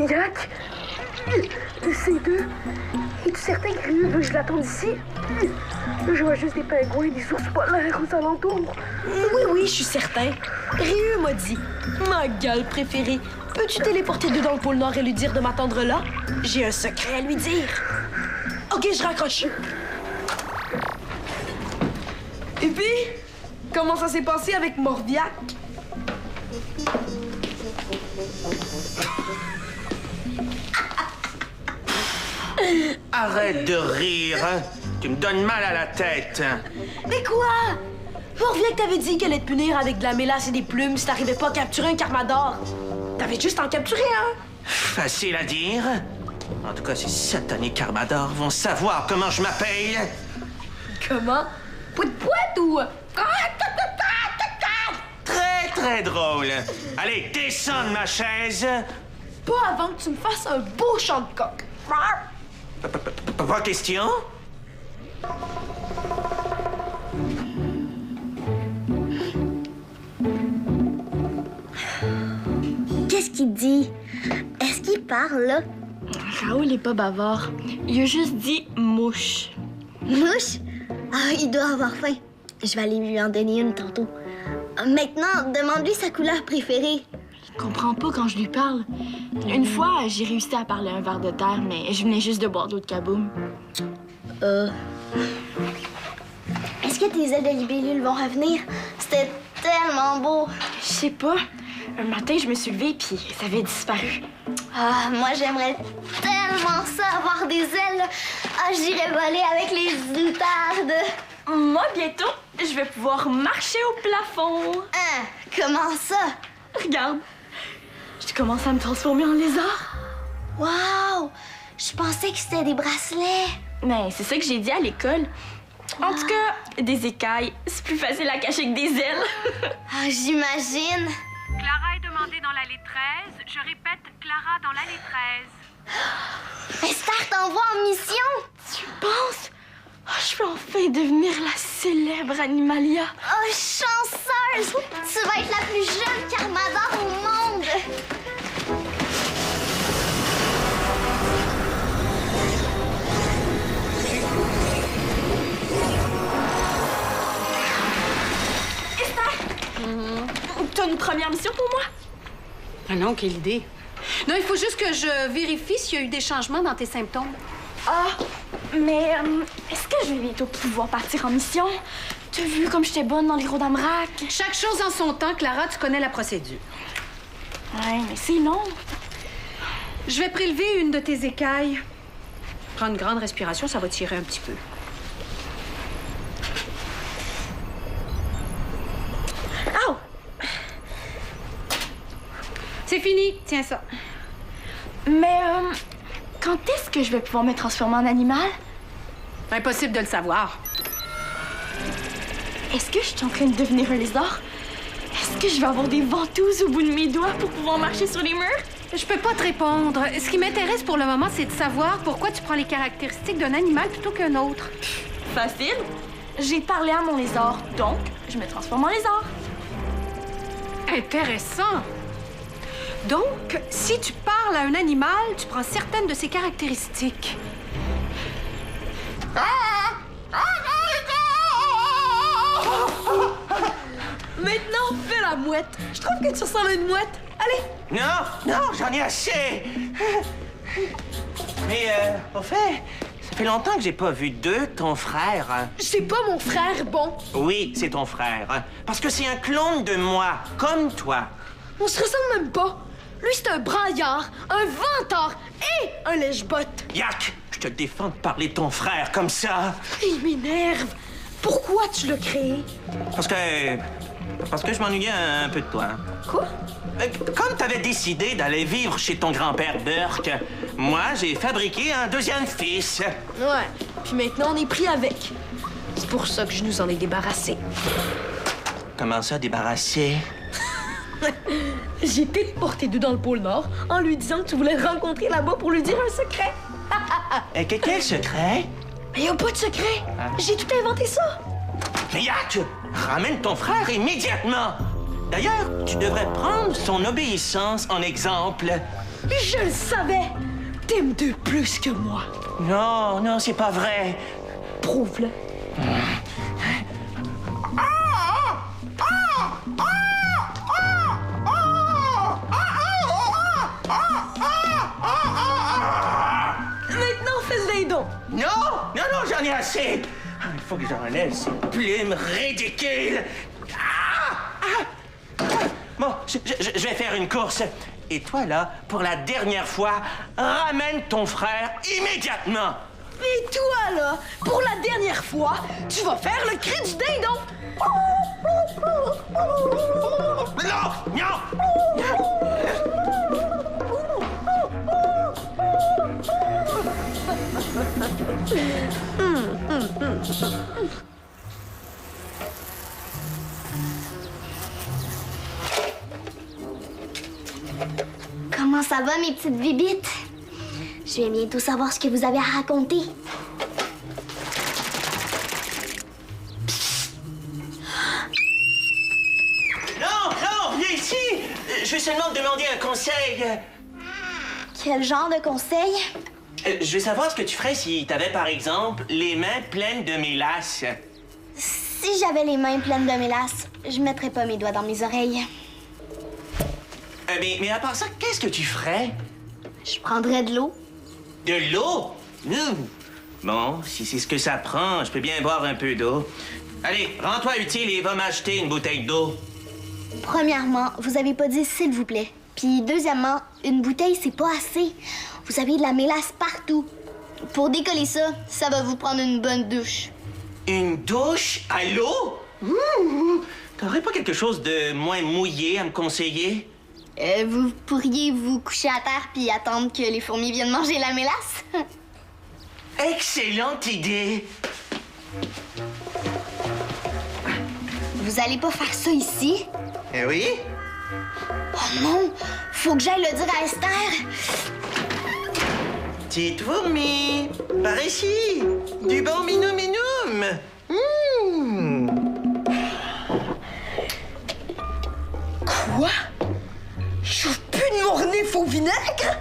Yak? C'est deux. Es-tu certain que Ryu veut que je l'attende ici? Je vois juste des pingouins et des ours polaires aux alentours. Oui, je suis certain. Ryu m'a dit, ma gueule préférée, peux-tu téléporter deux dans le pôle Nord et lui dire de m'attendre là? J'ai un secret à lui dire. OK, je raccroche. Et puis, comment ça s'est passé avec Morviac? Arrête de rire, hein? Tu me donnes mal à la tête. Mais quoi? Morviac t'avait dit qu'elle allait te punir avec de la mélasse et des plumes si t'arrivais pas à capturer un Carmador. T'avais juste à en capturer un. Facile à dire. En tout cas, ces satanés Carmadors vont savoir comment je m'appelle. Comment? Pouet ou... Très, très drôle. Allez, descends de ma chaise. Pas avant que tu me fasses un beau chant de coq. Pas question. Qu'est-ce qu'il dit? Est-ce qu'il parle, là? Raoul est pas bavard. Il a juste dit mouche. Mouche? Ah, il doit avoir faim. Je vais aller lui en donner une tantôt. Maintenant, demande-lui sa couleur préférée. Il comprend pas quand je lui parle. Une fois, j'ai réussi à parler un ver de terre, mais je venais juste de boire de l'eau de kaboom. Est-ce que tes ailes de libellule vont revenir? C'était tellement beau. Je sais pas. Un matin, je me suis levée puis ça avait disparu. Ah, moi, j'aimerais tellement ça, avoir des ailes. Ah, j'irais voler avec les litardes. Moi, bientôt, je vais pouvoir marcher au plafond. Hein? Comment ça? Regarde, je commence à me transformer en lézard. Wow! Je pensais que c'était des bracelets. Mais c'est ça que j'ai dit à l'école. En tout cas, des écailles, c'est plus facile à cacher que des ailes. Ah, j'imagine. Clara est demandée dans l'allée 13. Je répète, Clara dans l'allée 13. Star t'envoie en mission. Tu penses? Oh, je vais enfin devenir la célèbre Animalia. Oh, chanceuse! Tu vas être la plus jeune Carmador au monde. T'as une première mission pour moi? Ah non, quelle idée. Non, il faut juste que je vérifie s'il y a eu des changements dans tes symptômes. Ah, mais est-ce que je vais bientôt pouvoir partir en mission? T'as vu comme j'étais bonne dans les gros d'Amrac? Chaque chose en son temps, Clara, tu connais la procédure. Ouais, mais c'est long. Je vais prélever une de tes écailles. Prends une grande respiration, ça va tirer un petit peu. Ow! C'est fini, tiens ça. Mais quand est-ce que je vais pouvoir me transformer en animal? Impossible de le savoir. Est-ce que je suis en train de devenir un lézard? Est-ce que je vais avoir des ventouses au bout de mes doigts pour pouvoir marcher sur les murs? Je peux pas te répondre. Ce qui m'intéresse pour le moment, c'est de savoir pourquoi tu prends les caractéristiques d'un animal plutôt qu'un autre. Facile. J'ai parlé à mon lézard, donc je me transforme en lézard. Intéressant. Donc, si tu parles à un animal, tu prends certaines de ses caractéristiques. Maintenant, fais la mouette. Je trouve que tu ressembles à une mouette. Allez. Non, j'en ai assez. Mais, au fait, ça fait longtemps que j'ai pas vu ton frère. C'est pas mon frère, bon. Oui, c'est ton frère. Parce que c'est un clone de moi, comme toi. On se ressemble même pas. Lui, c'est un braillard, un vantard et un lèche-botte. Yak, je te défends de parler de ton frère comme ça. Il m'énerve. Pourquoi tu l'as créé? Parce que je m'ennuyais un peu de toi. Quoi? Comme t'avais décidé d'aller vivre chez ton grand-père Burke, moi, j'ai fabriqué un deuxième fils. Ouais. Puis maintenant, on est pris avec. C'est pour ça que je nous en ai débarrassé. Comment ça, débarrasser? J'ai téléporté deux dans le pôle Nord en lui disant que tu voulais le rencontrer là-bas pour lui dire un secret. Quel secret? Mais y a pas de secret. J'ai tout inventé ça. Yak, ramène ton frère immédiatement. D'ailleurs, tu devrais prendre son obéissance en exemple. Je le savais! T'aimes de plus que moi. Non, non, c'est pas vrai. Prouve-le. Maintenant, fais le dindon. Non, non, non, j'en ai assez. Il faut que j'enlève ces plumes ridicules. Bon, je vais faire une course. Et toi, là, pour la dernière fois, ramène ton frère immédiatement. Et toi, là, pour la dernière fois, tu vas faire le cri du dindon. Non, non. Comment ça va, mes petites bibites? Je vais bientôt savoir ce que vous avez à raconter. Non, non, viens ici. Je vais seulement te demander un conseil. Quel genre de conseil? Je veux savoir ce que tu ferais si t'avais, par exemple, les mains pleines de mélasse. Si j'avais les mains pleines de mélasse, je mettrais pas mes doigts dans mes oreilles. Mais à part ça, qu'est-ce que tu ferais? Je prendrais de l'eau. De l'eau? Bon, si c'est ce que ça prend, je peux bien boire un peu d'eau. Allez, rends-toi utile et va m'acheter une bouteille d'eau. Premièrement, vous avez pas dit s'il vous plaît. Puis deuxièmement, une bouteille, c'est pas assez. Vous avez de la mélasse partout. Pour décoller ça, ça va vous prendre une bonne douche. Une douche à l'eau? T'aurais pas quelque chose de moins mouillé à me conseiller? Vous pourriez vous coucher à terre puis attendre que les fourmis viennent manger la mélasse? Excellente idée! Vous allez pas faire ça ici? Eh oui? Oh non! Faut que j'aille le dire à Esther! Petite fourmi, par ici! Du bon minum-minum! Quoi? Je veux plus de mon nez au vinaigre?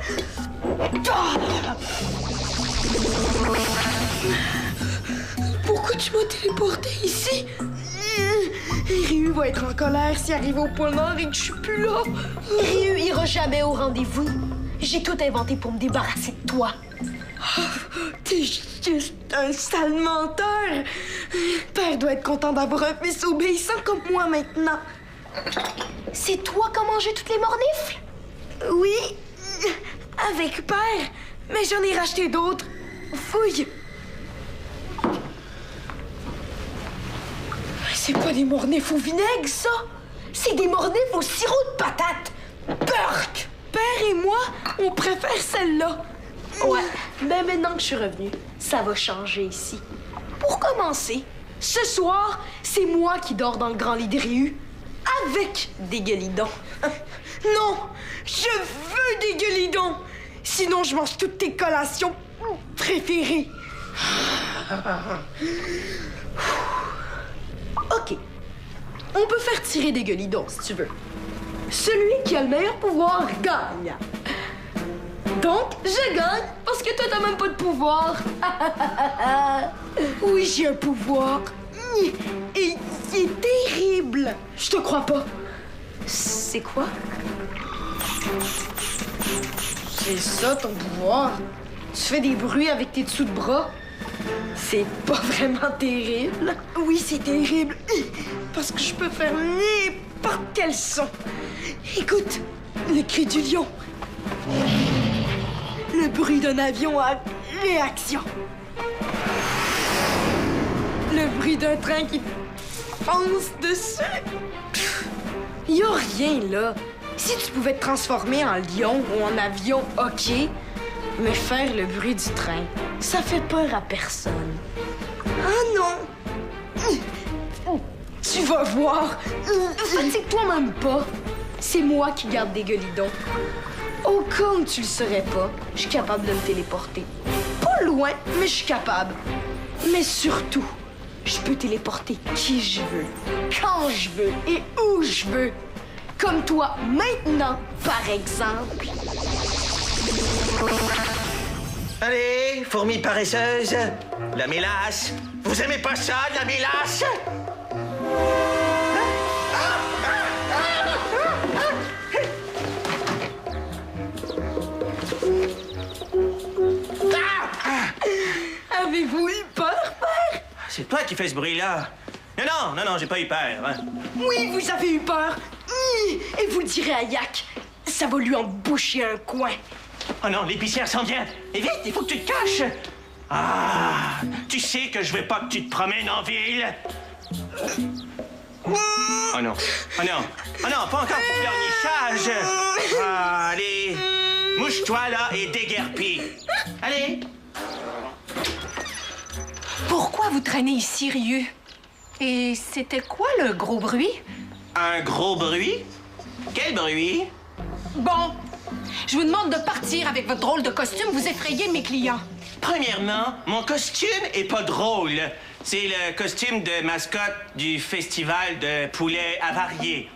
Pourquoi tu m'as téléporté ici? Ryu va être en colère s'il arrive au pôle Nord et que je suis plus là. Ryu ira jamais au rendez-vous. J'ai tout inventé pour me débarrasser de toi. T'es juste un sale menteur. Père doit être content d'avoir un fils obéissant comme moi maintenant. C'est toi qui as mangé toutes les mornifles? Oui, avec Père, mais j'en ai racheté d'autres. Fouille. C'est pas des mornifles au vinaigre, ça. C'est des mornifles au sirop de patate. Burk! Père et moi, on préfère celle-là. Ouais, mais maintenant que je suis revenue, ça va changer ici. Pour commencer, ce soir, c'est moi qui dors dans le grand lit de Ryu. Avec des gueulidons. Non! Je veux des gueulidons! Sinon, je mange toutes tes collations préférées. OK. On peut faire tirer des gueulidons, si tu veux. Celui qui a le meilleur pouvoir gagne. Donc, je gagne parce que toi, t'as même pas de pouvoir. Oui, j'ai un pouvoir. Et il est terrible. Je te crois pas. C'est quoi? C'est ça, ton pouvoir? Tu fais des bruits avec tes dessous de bras? C'est pas vraiment terrible. Oui, c'est terrible. Parce que je peux faire n'importe quel son. Écoute, le cri du lion. Le bruit d'un avion à réaction. Le bruit d'un train qui fonce dessus. Y a rien, là. Si tu pouvais te transformer en lion ou en avion, OK. Mais faire le bruit du train, ça fait peur à personne. Ah non! Tu vas voir. Fatigue-toi même pas. C'est moi qui garde des gueulidons. Au cas où tu le saurais pas, je suis capable de me téléporter. Pas loin, mais je suis capable. Mais surtout, je peux téléporter qui je veux, quand je veux et où je veux. Comme toi, maintenant, par exemple. Allez, fourmis paresseuses, la mélasse. Vous aimez pas ça, la mélasse? Avez-vous eu peur, père? C'est toi qui fais ce bruit-là. Non, j'ai pas eu peur. Hein. Oui, vous avez eu peur. Et vous le direz à Yak. Ça va lui emboucher un coin. Oh non, l'épicière s'en vient. Et vite, il faut que tu te caches. Ah, tu sais que je veux pas que tu te promènes en ville. Oh non, pas encore du pleurnichage. Ah, allez, mouche-toi là et déguerpis. Allez. Pourquoi vous traînez ici, Ryu? Et c'était quoi le gros bruit? Un gros bruit? Quel bruit? Bon, je vous demande de partir avec votre drôle de costume, vous effrayez mes clients. Premièrement, mon costume est pas drôle. C'est le costume de mascotte du festival de poulets avariés.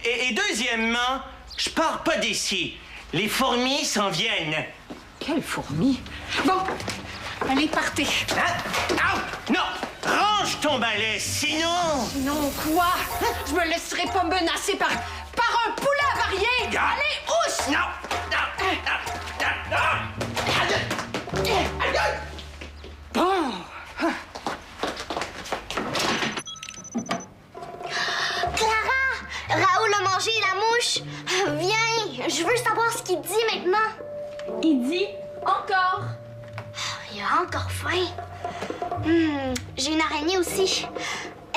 Et deuxièmement, je pars pas d'ici. Les fourmis s'en viennent. Quelle fourmi? Bon, allez, partez. Hein? Au! Non! Range ton balai, sinon... Non, quoi? Je me laisserai pas menacer par un poulet avarié! Allez, ousse! Non! Bon. Clara! Raoul a mangé la mouche! Viens! Je veux savoir ce qu'il dit maintenant! Il dit encore. Il a encore faim. J'ai une araignée aussi.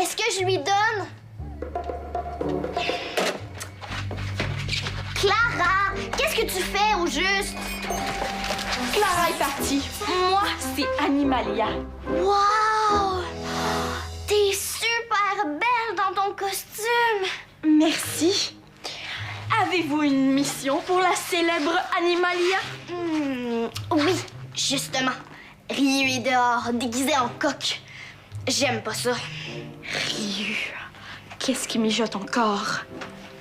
Est-ce que je lui donne? Clara! Qu'est-ce que tu fais au juste? Clara est partie. Moi, c'est Animalia. Wow! T'es super belle dans ton costume! Merci. Avez-vous une mission pour la célèbre Animalia? Oui, justement. Ryu est dehors, déguisé en coq. J'aime pas ça. Ryu, qu'est-ce qui mijote encore?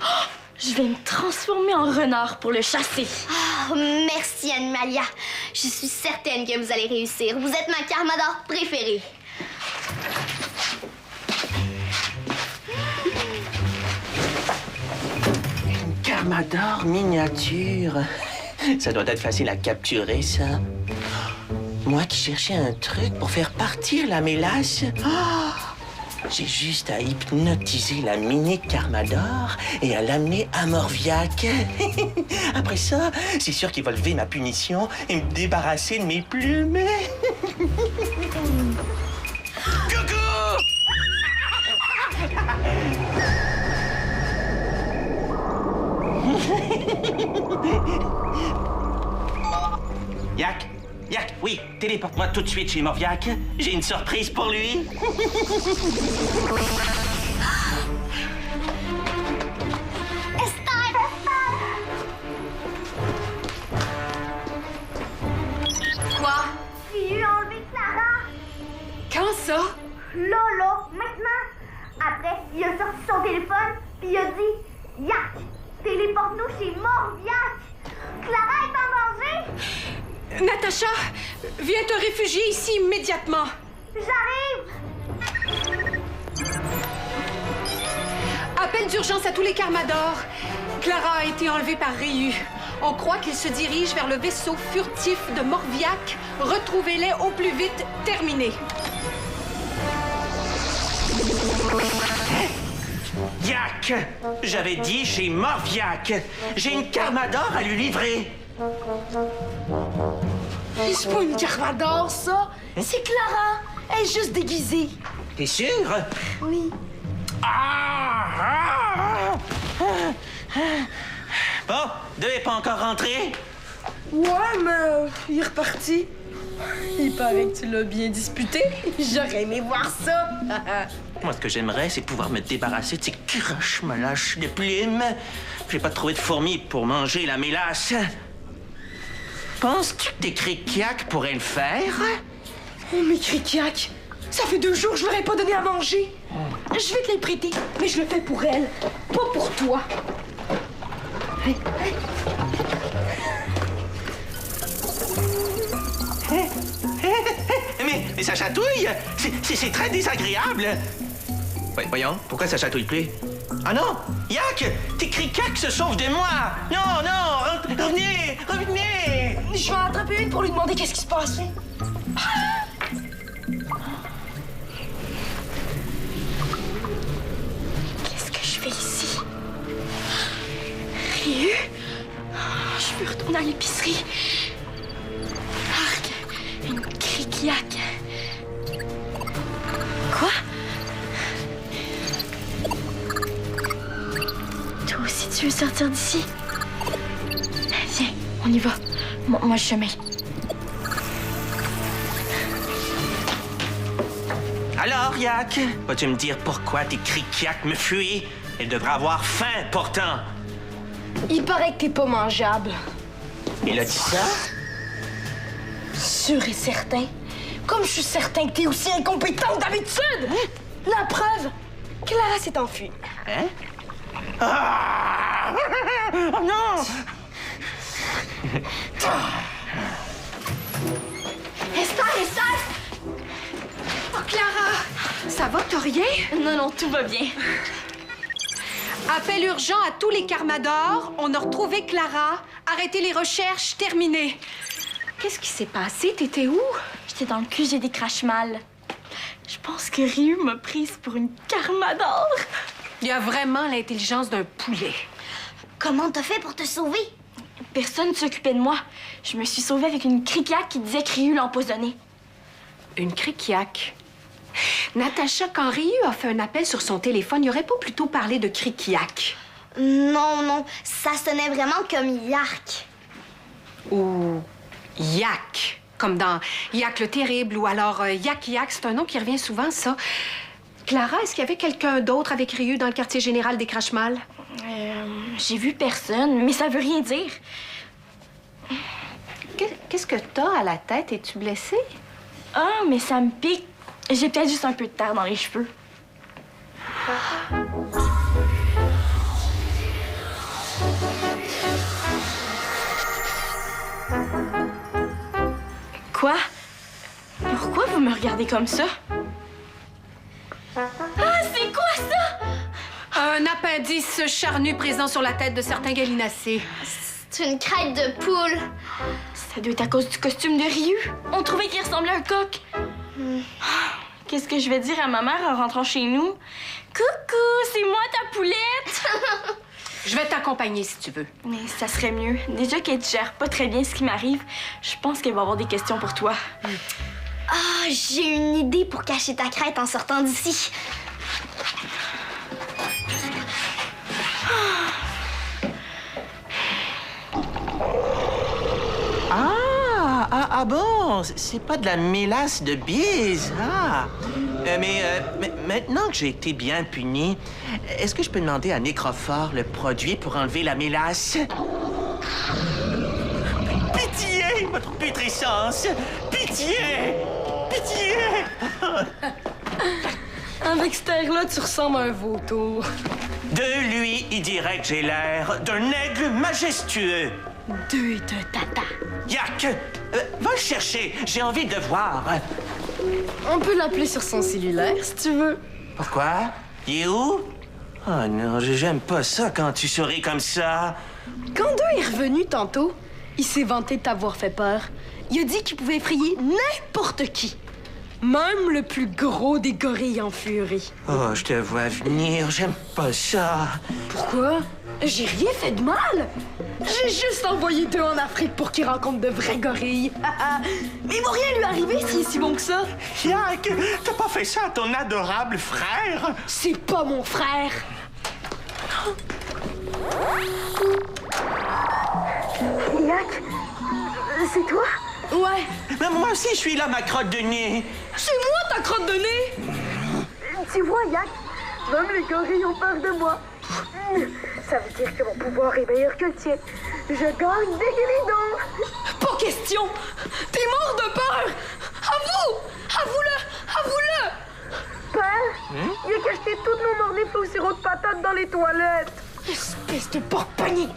Oh, je vais me transformer en renard pour le chasser. Oh, merci, Animalia. Je suis certaine que vous allez réussir. Vous êtes ma Carmador préférée. Une Carmador miniature. Ça doit être facile à capturer, ça. Moi qui cherchais un truc pour faire partir la mélasse. J'ai juste à hypnotiser la mini Carmador et à l'amener à Morviac. Après ça, c'est sûr qu'il va lever ma punition et me débarrasser de mes plumes. Coucou! Yak, oui, téléporte-moi tout de suite chez Morviac. J'ai une surprise pour lui. Estelle! Quoi? Ryu a enlevé Clara! Quand ça? Là, maintenant! Après, il a sorti son téléphone, puis il a dit Yak, téléporte-nous chez Morviac! Clara est en danger! Natacha, viens te réfugier ici immédiatement. J'arrive! Appel d'urgence à tous les Carmadors. Clara a été enlevée par Ryu. On croit qu'il se dirige vers le vaisseau furtif de Morviac. Retrouvez-les au plus vite. Terminé. Yak! J'avais dit chez Morviac. J'ai une Carmador à lui livrer. C'est pas une Carmador, ça. C'est Clara. Elle est juste déguisée. T'es sûr? Oui. Bon, deux est pas encore rentré? Ouais, mais il est reparti. Il paraît que tu l'as bien disputé. J'aurais aimé voir ça. Moi, ce que j'aimerais, c'est pouvoir me débarrasser de ces croches lâches de plumes. J'ai pas trouvé de fourmis pour manger la mélasse. Penses-tu que des criquiacs pourraient le faire? Oh, mes criquiacs, ça fait 2 jours que je leur ai pas donné à manger. Je vais te les prêter, mais je le fais pour elle, pas pour toi. Mais ça chatouille! C'est très désagréable! Voyons, pourquoi ça chatouille plus? Ah non! Yak! Tes cricacs se sauvent de moi! Non, non! Revenez! Revenez! Je vais en attraper une pour lui demander qu'est-ce qui se passe. Qu'est-ce que je fais ici? Ryu? Je veux retourner à l'épicerie. Arc! Une criquiaque. Quoi? Toi aussi, tu veux sortir d'ici? Viens, on y va. Moi, le chemin. Alors, Yak, vas-tu me dire pourquoi tes criquiacs me fuient? Elles devraient avoir faim, pourtant. Il paraît que t'es pas mangeable. Il a dit ça? Sûr et certain. Comme je suis certain que t'es aussi incompétente d'habitude. La preuve, Clara s'est enfuie. Hein? Ah! Oh non! Esther! Oh, Clara! Ça va, t'as rien? Non, tout va bien. Appel urgent à tous les Carmadors. On a retrouvé Clara. Arrêtez les recherches, terminé. Qu'est-ce qui s'est passé? T'étais où? J'étais dans le QG des Crash-Mal. Je pense que Ryu m'a prise pour une Carmador. Il y a vraiment l'intelligence d'un poulet. Comment t'as fait pour te sauver? Personne ne s'occupait de moi. Je me suis sauvée avec une criquiaque qui disait que Ryu l'empoisonnait. Une criquiaque. Natacha, quand Ryu a fait un appel sur son téléphone, il aurait pas plutôt parlé de criquiaque? Non, ça sonnait vraiment comme Yark. Ou Yak, comme dans Yak le Terrible, ou alors Yak, c'est un nom qui revient souvent, ça. Clara, est-ce qu'il y avait quelqu'un d'autre avec Ryu dans le quartier général des Crash-Mal? J'ai vu personne, mais ça veut rien dire. Qu'est-ce que t'as à la tête? Es-tu blessée? Ah, mais ça me pique. J'ai peut-être juste un peu de terre dans les cheveux. Quoi? Pourquoi vous me regardez comme ça? Ah, c'est quoi ça? Un appendice charnu présent sur la tête de certains gallinacés. C'est une crête de poule. Ça doit être à cause du costume de Ryu. On trouvait qu'il ressemblait à un coq. Qu'est-ce que je vais dire à ma mère en rentrant chez nous? Coucou, c'est moi ta poulette! Je vais t'accompagner si tu veux. Mais ça serait mieux. Déjà qu'elle gère pas très bien ce qui m'arrive, je pense qu'elle va avoir des questions pour toi. Ah, j'ai une idée pour cacher ta crête en sortant d'ici. Ah bon, c'est pas de la mélasse de bise. Ah. Mais maintenant que j'ai été bien puni, est-ce que je peux demander à Nécrophore le produit pour enlever la mélasse? Pitié, votre putrescence! Pitié! Pitié! Avec cette air-là, tu ressembles à un vautour. De lui, il dirait que j'ai l'air d'un aigle majestueux. Deux de tata. Yak, va le chercher. J'ai envie de voir. On peut l'appeler sur son cellulaire, si tu veux. Pourquoi? Il est où? Oh non, j'aime pas ça quand tu souris comme ça. Quand Deux est revenu tantôt, il s'est vanté de t'avoir fait peur. Il a dit qu'il pouvait effrayer n'importe qui. Même le plus gros des gorilles en furie. Oh, je te vois venir. J'aime pas ça. Pourquoi? J'ai rien fait de mal. J'ai juste envoyé Deux en Afrique pour qu'il rencontre de vrais gorilles. Mais il va rien lui arriver s'il est si bon que ça. Yak, t'as pas fait ça à ton adorable frère? C'est pas mon frère. Yak, c'est toi? Ouais, Mais moi aussi, je suis là, ma crotte de nez. c'est moi ta crotte de nez. Tu vois, Yak, même les gorilles ont peur de moi. Ça veut dire que mon pouvoir est meilleur que le tien. Je gagne des guéridons. Pas question. T'es mort de peur. Avoue. Avoue-le. Avoue-le. Père, il a cacheté toutes nos mornifs au sirop de patate dans les toilettes. Espèce espèce de porc-pogné!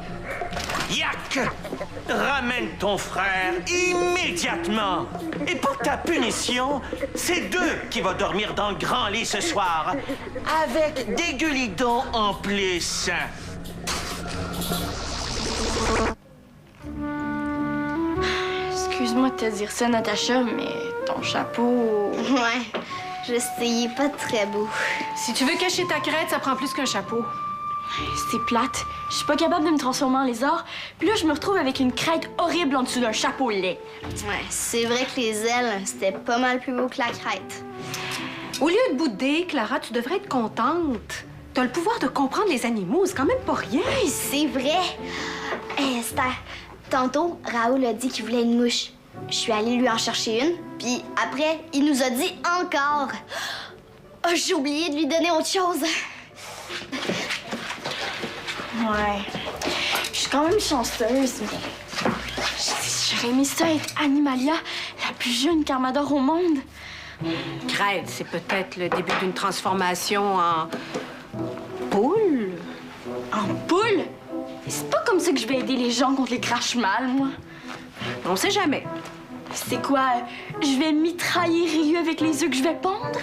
Yak! Ramène ton frère immédiatement! Et pour ta punition, c'est deux qui vont dormir dans le grand lit ce soir, avec des gueulidons en plus. Excuse-moi de te dire ça, Natacha, mais ton chapeau... Ouais, je sais, il est pas très beau. Si tu veux cacher ta crête, ça prend plus qu'un chapeau. C'est plate. Je suis pas capable de me transformer en lézard. Puis là, je me retrouve avec une crête horrible en dessous d'un chapeau laid. Ouais, c'est vrai que les ailes, c'était pas mal plus beau que la crête. Au lieu de bouder, Clara, tu devrais être contente. T'as le pouvoir de comprendre les animaux, c'est quand même pas rien. Hey, c'est vrai! Esther, tantôt, Raoul a dit qu'il voulait une mouche. Je suis allée lui en chercher une, puis après, il nous a dit encore. Oh, j'ai oublié de lui donner autre chose. Ouais. Je suis quand même chanceuse, mais... J'aurais aimé ça être Animalia, la plus jeune Carmador au monde. Crête, c'est peut-être le début d'une transformation en... poule? En poule? C'est pas comme ça que je vais aider les gens contre les craches mal, moi. On sait jamais. C'est quoi? Je vais mitrailler Ryu avec les œufs que je vais pondre?